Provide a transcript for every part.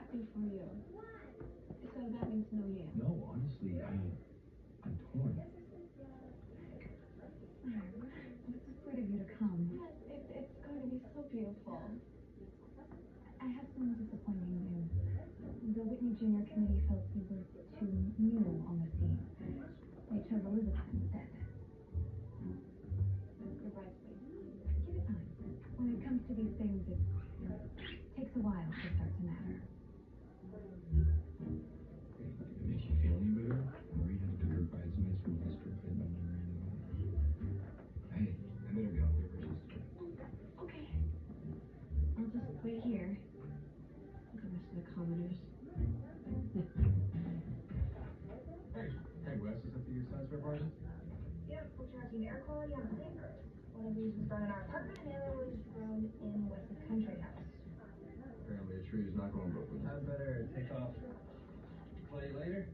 happy for you. So that means no Yale. No, honestly, I'm torn. It's sweet of you to come. Yes, it's going to be so beautiful. I have some disappointing news. The Whitney Junior Committee felt we were too new on the scene. They chose Elizabeth instead. Your bridesmaid. Give it time. When it comes to these things, it takes a while to start to matter. It makes you feel any better? Marita took her bridesmaids from Westbrook and no one ran about. Hey, I better go. Give her just Okay. I'll just wait here. Goodness, the commoners. Hey, Wes, is that the science fair party? Yep, we're tracking air quality on paper. One of these was grown in our apartment, and the other was grown in Wes's country house. Apparently a tree is not going broke. I better take off. Play later?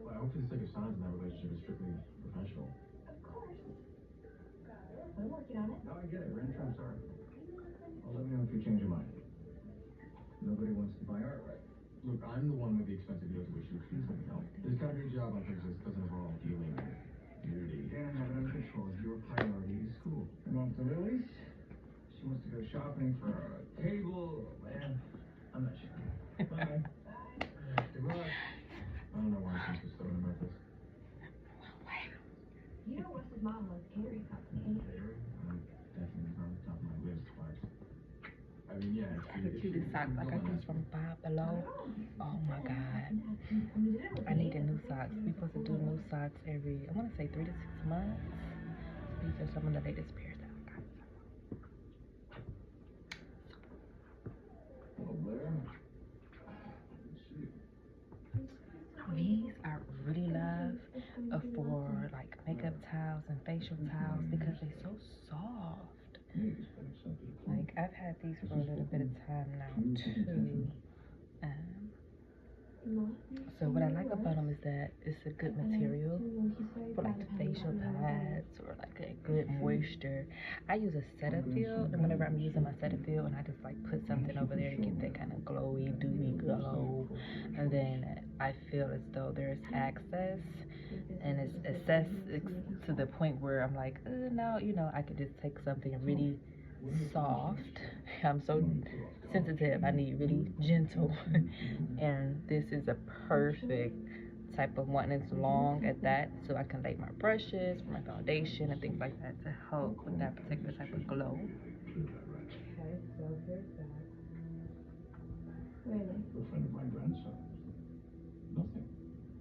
Well, I hope for the sake of science in that relationship is strictly professional. Of course. I'm working on it. No, I get it. We're in Trump's art. Well, let me know if you change your mind. Nobody wants to buy art, right? Look, I'm the one with the expensive deals to issue. Please let me help. There's got to be a job on things that doesn't involve dealing with nudity. Dan, have it under control. Your priority is school. And on to Lily's. She wants to go shopping for a table. Man, I'm not sure. Bye. Good luck. I don't know why I'm so stubborn about this. You know Wes's mom was catering company. Catering? Definitely on the top of my list, but I mean, yeah. The cutest socks I got these from Five Below. Oh my god, I need a new socks. We supposed to do new socks every, I want to say 3 to 6 months. These are some of the latest pairs that I got. Well, Blair. These I really love for like makeup towels and facial towels because they're so soft. Like I've had these for a little bit of time now too. So what I like about them is that it's a good material for like the facial pads or like a good moisture. I use a Cetaphil, and whenever I'm using my Cetaphil, and I just like put something over there to get that kind of glowy, dewy glow, and then I feel as though there's access, and it's access to the point where I'm like, no, you know, I could just take something really soft. I'm so sensitive, I need really gentle. And this is a perfect type of one, and it's long at that, so I can lay my brushes, my foundation and things like that to help with that particular type of glow. Okay, so here's that. Really? A friend of my grandson. Nothing.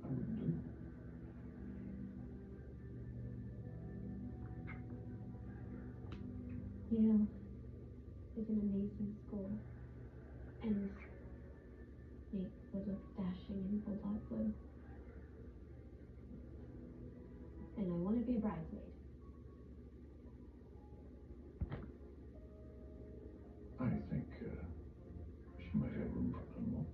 I wouldn't do. Yale is an amazing school, and Nate would look dashing in bulldog blue. And I want to be a bridesmaid. I think she might have room for a little more.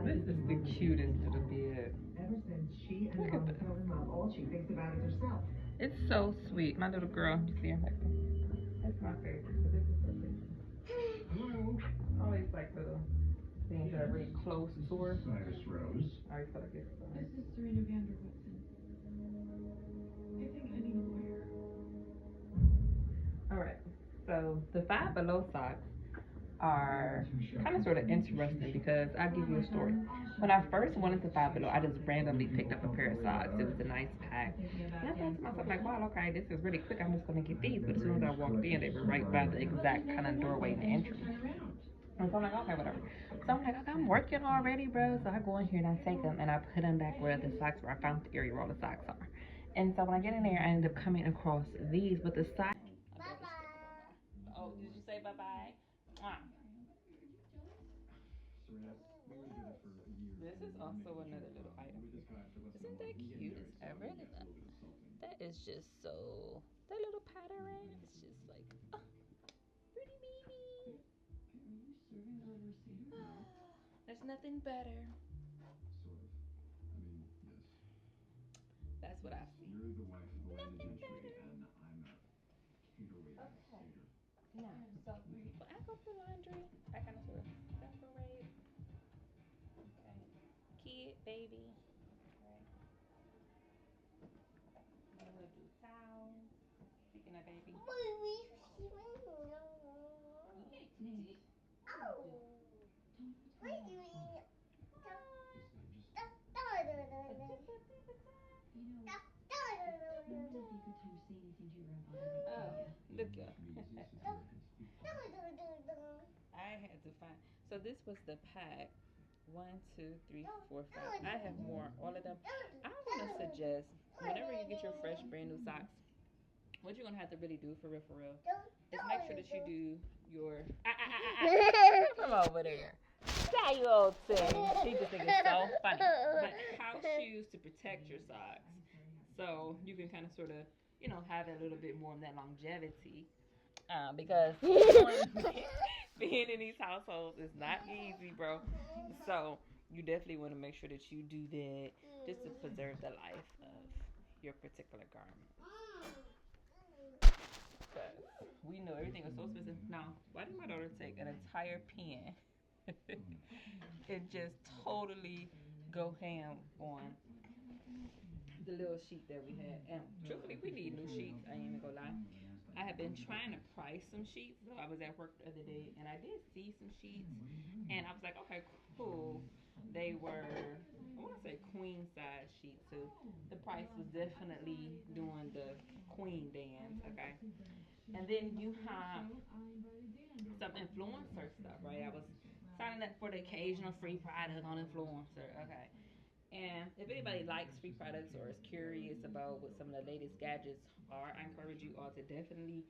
This is the cutest little bed. Ever since she and Look at Mom this. fell in love, all she thinks about is herself. It's so sweet. My little girl, you see her back there? That's my favorite. So this is her favorite. Hello. Always like little things that are really close to her. Cyrus Rose. I always feel like it's This is Serena Vanderwoodson. I think I need a lawyer. Alright, so the Five Below socks are kind of sort of interesting because I'll give you a story. When I first went into Five Below, I just randomly picked up a pair of socks. It was a nice pack. And I thought to myself, like, wow, okay, this is really quick. I'm just going to get these. But as soon as I walked in, they were right by the exact kind of doorway in the entry. And so I'm like, okay, whatever. So I'm like, okay, I'm working already, bro. So I go in here and I take them and I put them back where the socks were. I found the area where all the socks are. And so when I get in there, I end up coming across these, but the side. Bye-bye. Oh, did you say bye-bye? This is also another little item. Isn't that cute as ever? Look at that. That is just so, that little pattern, it's just like, oh, pretty baby. There's nothing better That's what I've seen. You're the wife of Elena Gentry, and I'm a cater-waiter. Okay. Now, so when I go through laundry, I kind of sort of separate. Okay. Kid, baby. Right. Then we'll do towels. Speaking of baby. Oh, look ya. I had to find. So this was the pack. 1, 2, 3, 4, 5. I have more. All of them. I'm gonna suggest whenever you get your fresh brand new socks, what you're gonna have to really do for real, is make sure that you do your. Come over there. That you old thing. She just think it's so funny. But house shoes to protect your socks, so you can kind of sort of, have a little bit more of that longevity. Because being in these households is not easy, bro. So you definitely want to make sure that you do that just to preserve the life of your particular garment. Because we know everything is so expensive. Now, why did my daughter take an entire pen and just totally go ham on the little sheet that we had? And truthfully, we need new sheets. I ain't even gonna lie. I have been trying to price some sheets. So I was at work the other day and I did see some sheets, and I was like, okay, cool. They were, I want to say queen size sheets. So the price was definitely doing the queen dance, okay? And then you have some influencer stuff, right? I was signing up for the occasional free product on influencer, okay? And if anybody likes free products or is curious about what some of the latest gadgets are, I encourage you all to definitely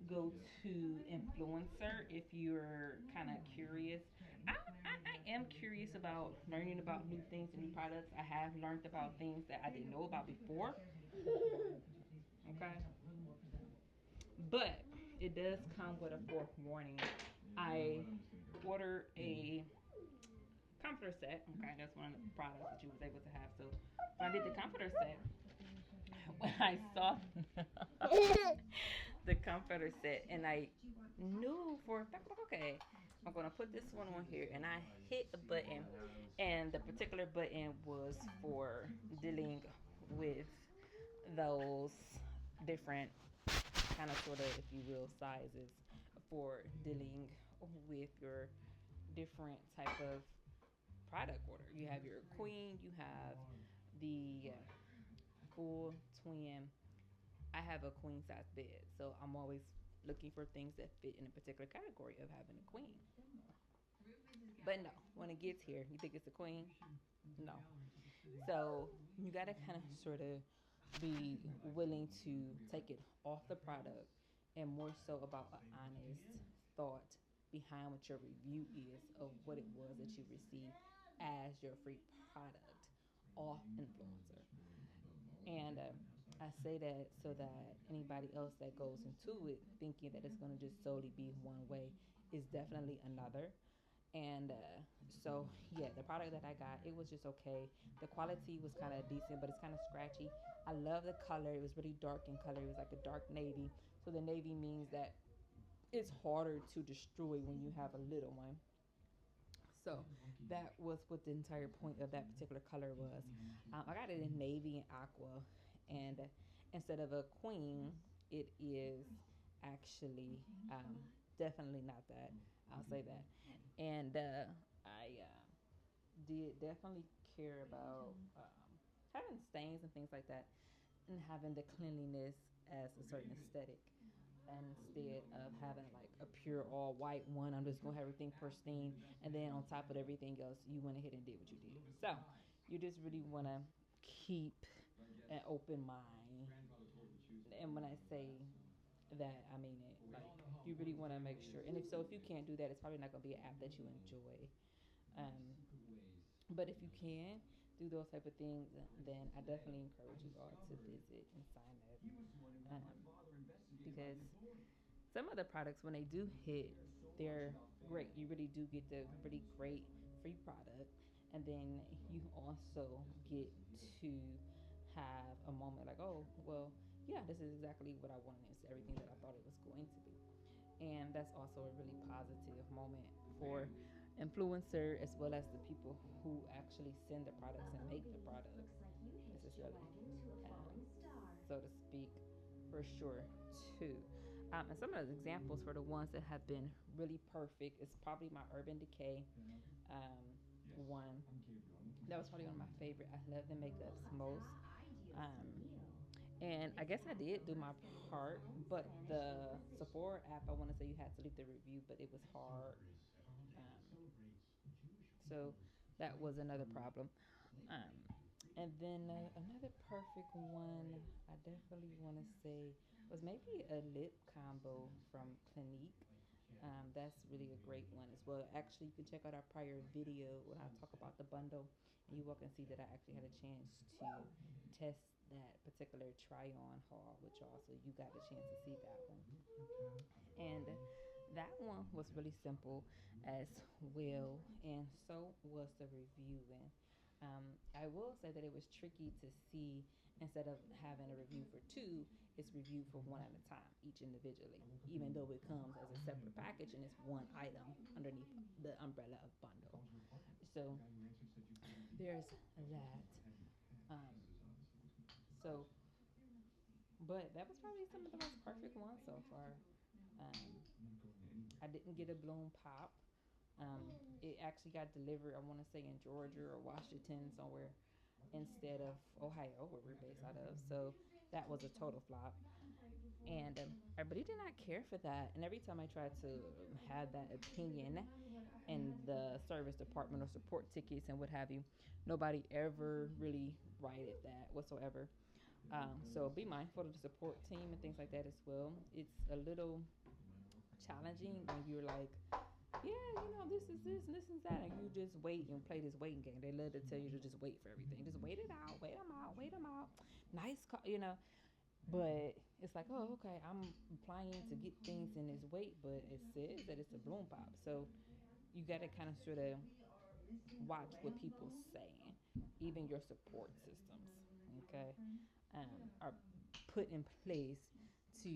go to Influencer if you're kind of curious. I am curious about learning about new things and new products. I have learned about things that I didn't know about before. Okay. But it does come with a forewarning. I ordered a comforter set. Okay, that's one of the products that you was able to have. So when I did the comforter set, when I saw the comforter set, and I knew for a fact, like, okay, I'm gonna put this one on here, and I hit a button, and the particular button was for dealing with those different kind of sort of, if you will, sizes for dealing with your different type of product order. You have your queen, you have the full twin. I have a queen size bed, so I'm always looking for things that fit in a particular category of having a queen. But no, when it gets here, you think it's a queen? No. So you gotta kind of sort of be willing to take it off the product and more so about an honest thought behind what your review is of what it was that you received as your free product off influencer. And I say that so that anybody else that goes into it thinking that it's going to just solely be one way is definitely another. And so, yeah, the product that I got, it was just okay. The quality was kind of decent, but it's kind of scratchy. I love the color. It was really dark in color. It was like a dark navy. So the navy means that it's harder to destroy when you have a little one. So that was what the entire point of that particular color was. I got it in navy and aqua, and instead of a queen, it is actually definitely not that. I'll say that. And I did definitely care about having stains and things like that, and having the cleanliness as a certain aesthetic instead of having like a pure all white one. I'm just gonna have everything pristine, and then on top of everything else, you went ahead and did what you did. So you just really want to keep an open mind, and when I say that, I mean it. Like, you really want to make sure, and if so, if you can't do that, it's probably not gonna be an app that you enjoy. Um, but if you can do those type of things, then I definitely encourage you all to visit and sign up, because some of the products, when they do hit, they're great. You really do get the really great free product, and then you also get to have a moment like, oh, well, yeah, this is exactly what I wanted. It's everything that I thought it was going to be. And that's also a really positive moment for influencer as well as the people who actually send the products and make the products necessarily, so to speak, for sure too. And some of the examples for the ones that have been really perfect is probably my Urban Decay one. That was probably one of my favorite. I love the makeups most. Um, and I guess I did do my part, but the Sephora app, I want to say you had to leave the review, but it was hard. So that was another problem. Um, and then another perfect one, I definitely want to say, was maybe a lip combo from Clinique. That's really a great one as well. Actually, you can check out our prior video when I talk about the bundle, and you all can see that I actually had a chance to test that particular try-on haul with y'all, so you got a chance to see that one. And that one was really simple as well, and so was the reviewing. I will say that it was tricky to see, instead of having a review for two, it's reviewed for one at a time, each individually, even though it comes as a separate package and it's one item underneath the umbrella of bundle. So there's that. Um, so, but that was probably some of the most perfect ones so far. Um, I didn't get a bloom pop. It actually got delivered, I want to say, in Georgia or Washington somewhere instead of Ohio, where we're based out of. So that was a total flop. And everybody did not care for that. And every time I tried to have that opinion in the service department or support tickets and what have you, nobody ever really righted that whatsoever. So be mindful of the support team and things like that as well. It's a little challenging when you're like, yeah, this is this and this is that, and you just wait and play this waiting game. They love to tell you to just wait for everything. Just wait it out, wait them out, wait them out. Nice, But it's like, oh, okay, I'm applying to get things in this weight, but it says that it's a bloom pop. So you got to kind of sort of watch what people saying, even your support systems, okay, are put in place to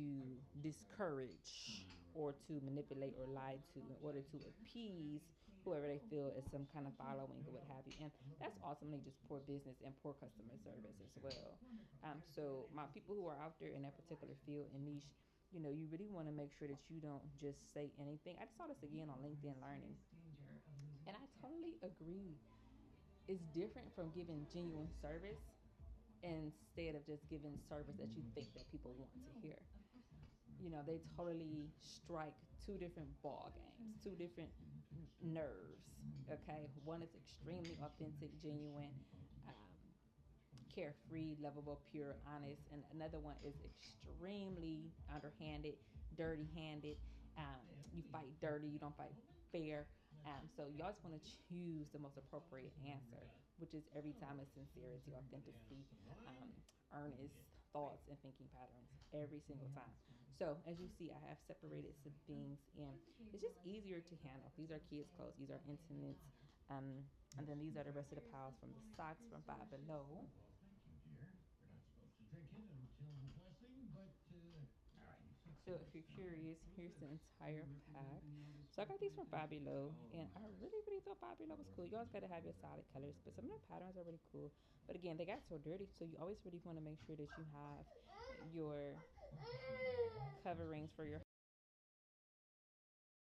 discourage or to manipulate or lie to in order to appease whoever they feel is some kind of following or what have you. And that's ultimately just poor business and poor customer service as well. So my people who are out there in that particular field and niche, you really want to make sure that you don't just say anything. I just saw this again on LinkedIn Learning, and I totally agree. It's different from giving genuine service instead of just giving service that you think that people want to hear. They totally strike two different ball games, two different nerves. Okay, one is extremely authentic, genuine, carefree, lovable, pure, honest, and another one is extremely underhanded, dirty-handed. You fight dirty, you don't fight fair. So you always want to choose the most appropriate answer, which is every time is sincerity, authenticity, earnest thoughts and thinking patterns every single time. So as you see, I have separated some things, and it's just easier to handle. These are kids' clothes. These are intimates. And then these are the rest of the piles from the socks from Five Below. So if you're curious, here's the entire pack. So I got these from Five Below, and I really, really thought Five Below was cool. You always gotta have your solid colors, but some of the patterns are really cool. But again, they got so dirty, so you always really want to make sure that you have your coverings for your